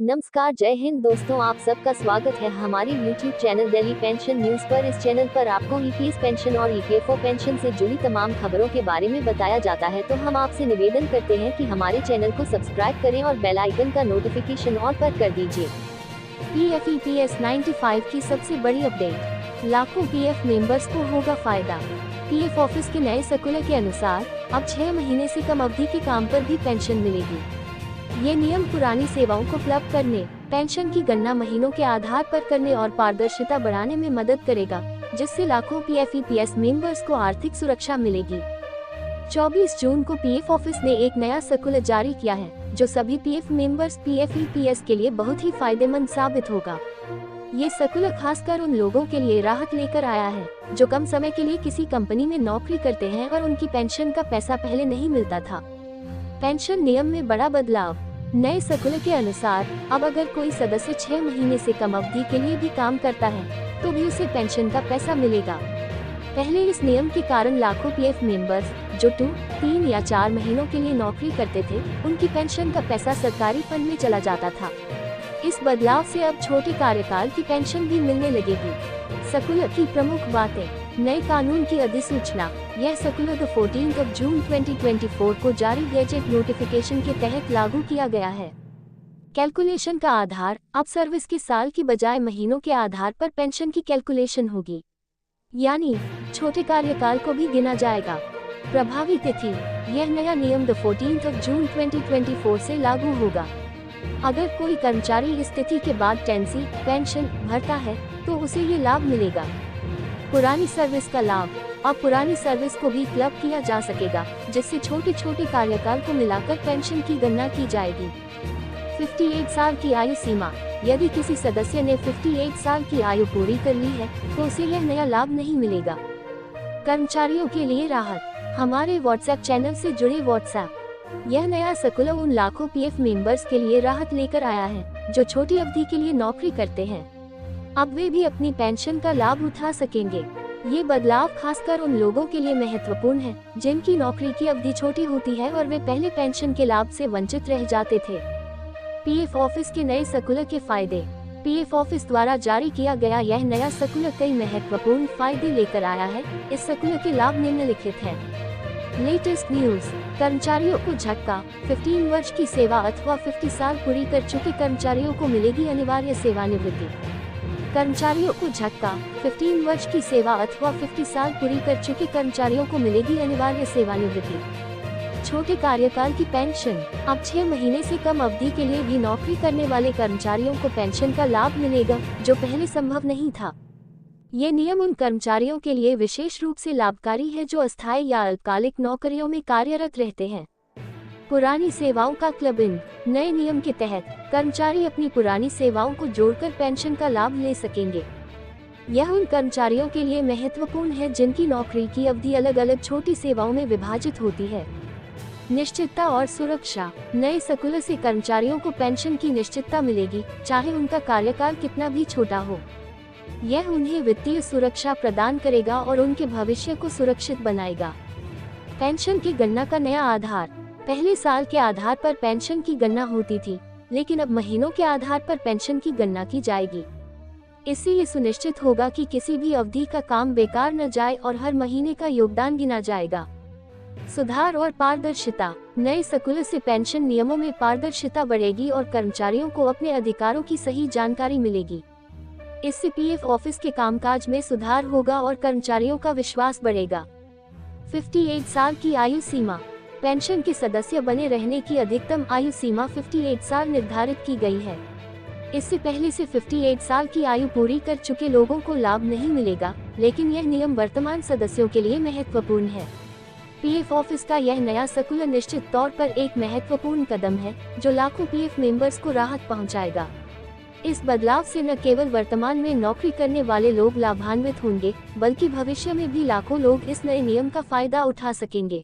नमस्कार, जय हिंद दोस्तों, आप सबका स्वागत है हमारे YouTube channel Delhi pension news पर। इस चैनल पर आपको ईपीएस पेंशन और ईपीएफओ पेंशन से जुड़ी तमाम खबरों के बारे में बताया जाता है। तो हम आपसे निवेदन करते हैं कि हमारे चैनल को सब्सक्राइब करें और बेल आइकन का नोटिफिकेशन ऑल पर कर दीजिए। पीएफ ईपीएस 95 की सबसे बड़ी अपडेट, लाखों पीएफ मेंबर्स को होगा फायदा। पीएफ ऑफिस के नए सर्कुलर के अनुसार अब 6 महीने से कम अवधि के काम पर भी पेंशन मिलेगी। ये नियम पुरानी सेवाओं को क्लब करने, पेंशन की गणना महीनों के आधार पर करने और पारदर्शिता बढ़ाने में मदद करेगा, जिससे लाखों पीएफ ईपीएस मेंबर्स को आर्थिक सुरक्षा मिलेगी। 24 जून को पीएफ ऑफिस ने एक नया सर्कुलर जारी किया है, जो सभी पीएफ मेंबर्स पीएफ ईपीएस के लिए बहुत ही फायदेमंद साबित होगा। ये सर्कुलर खासकर उन लोगों के लिए राहत लेकर आया है जो कम समय के लिए किसी कंपनी में नौकरी करते हैं और उनकी पेंशन का पैसा पहले नहीं मिलता था। पेंशन नियम में बड़ा बदलाव। नए सर्कुलर के अनुसार अब अगर कोई सदस्य 6 महीने से कम अवधि के लिए भी काम करता है तो भी उसे पेंशन का पैसा मिलेगा। पहले इस नियम के कारण लाखों पीएफ मेंबर्स जो 2, 3 या 4 महीनों के लिए नौकरी करते थे, उनकी पेंशन का पैसा सरकारी फंड में चला जाता था। इस बदलाव से अब छोटे कार्यकाल की पेंशन भी मिलने लगेगी। सर्कुलर की प्रमुख बातें। नए कानून की अधिसूचना। यह सर्कुलर 14 जून 2024 को जारी गैजेट नोटिफिकेशन के तहत लागू किया गया है। कैलकुलेशन का आधार अब सर्विस के साल की बजाय महीनों के आधार पर पेंशन की कैलकुलेशन होगी, यानी छोटे कार्यकाल को भी गिना जाएगा। प्रभावी तिथि। यह नया नियम 14 जून 2024 से लागू होगा। अगर कोई कर्मचारी इस तिथि के बाद टेंसी पेंशन भरता है तो उसे ये लाभ मिलेगा। पुरानी सर्विस का लाभ। अब पुरानी सर्विस को भी क्लब किया जा सकेगा, जिससे छोटे छोटे कार्यकाल को मिलाकर पेंशन की गणना की जाएगी। 58 साल की आयु सीमा। यदि किसी सदस्य ने 58 साल की आयु पूरी कर ली है तो उसे यह नया लाभ नहीं मिलेगा। कर्मचारियों के लिए राहत। हमारे व्हाट्सएप चैनल से जुड़े व्हाट्सएप। यह नया सर्कुलर उन लाखों पीएफ मेंबर्स के लिए राहत लेकर आया है जो छोटी अवधि के लिए नौकरी करते हैं। अब वे भी अपनी पेंशन का लाभ उठा सकेंगे। ये बदलाव खासकर उन लोगों के लिए महत्वपूर्ण है जिनकी नौकरी की अवधि छोटी होती है और वे पहले पेंशन के लाभ से वंचित रह जाते थे। पीएफ ऑफिस के नए सर्कुलर के फायदे। पीएफ ऑफिस द्वारा जारी किया गया यह नया सर्कुलर कई महत्वपूर्ण फायदे लेकर आया है। इस सर्कुलर के लाभ निम्नलिखित हैं। Latest news. कर्मचारियों को झटका। 15 वर्ष की सेवा अथवा 50 साल पूरी कर चुके कर्मचारियों को मिलेगी अनिवार्य सेवानिवृत्ति। कर्मचारियों को झटका। 15 वर्ष की सेवा अथवा 50 साल पूरी कर चुके कर्मचारियों को मिलेगी अनिवार्य सेवानिवृत्ति। छोटे कार्यकाल की पेंशन। अब 6 महीने से कम अवधि के लिए भी नौकरी करने वाले कर्मचारियों को पेंशन का लाभ मिलेगा, जो पहले संभव नहीं था। ये नियम उन कर्मचारियों के लिए विशेष रूप से लाभकारी है जो अस्थायी या अल्पकालिक नौकरियों में कार्यरत रहते हैं। पुरानी सेवाओं का क्लबिंग। नए नियम के तहत कर्मचारी अपनी पुरानी सेवाओं को जोड़कर पेंशन का लाभ ले सकेंगे। यह उन कर्मचारियों के लिए महत्वपूर्ण है जिनकी नौकरी की अवधि अलग अलग छोटी सेवाओं में विभाजित होती है। निश्चितता और सुरक्षा। नए सर्कुलर से कर्मचारियों को पेंशन की निश्चितता मिलेगी, चाहे उनका कार्यकाल कितना भी छोटा हो। यह उन्हें वित्तीय सुरक्षा प्रदान करेगा और उनके भविष्य को सुरक्षित बनाएगा। पेंशन की गणना का नया आधार। पहले साल के आधार पर पेंशन की गणना होती थी, लेकिन अब महीनों के आधार पर पेंशन की गणना की जाएगी। इससे ये सुनिश्चित होगा कि किसी भी अवधि का काम बेकार न जाए और हर महीने का योगदान गिना जाएगा। सुधार और पारदर्शिता। नए सर्कुलर से पेंशन नियमों में पारदर्शिता बढ़ेगी और कर्मचारियों को अपने अधिकारों की सही जानकारी मिलेगी। इससे पीएफ ऑफिस के कामकाज में सुधार होगा और कर्मचारियों का विश्वास बढ़ेगा। 58 साल की आयु सीमा। पेंशन के सदस्य बने रहने की अधिकतम आयु सीमा 58 साल निर्धारित की गई है। इससे पहले से 58 साल की आयु पूरी कर चुके लोगों को लाभ नहीं मिलेगा, लेकिन यह नियम वर्तमान सदस्यों के लिए महत्वपूर्ण है। पीएफ ऑफिस का यह नया सर्कुलर निश्चित तौर पर एक महत्वपूर्ण कदम है जो लाखों पीएफ मेंबर्स को राहत पहुंचाएगा। इस बदलाव से न केवल वर्तमान में नौकरी करने वाले लोग लाभान्वित होंगे, बल्कि भविष्य में भी लाखों लोग इस नए नियम का फायदा उठा सकेंगे।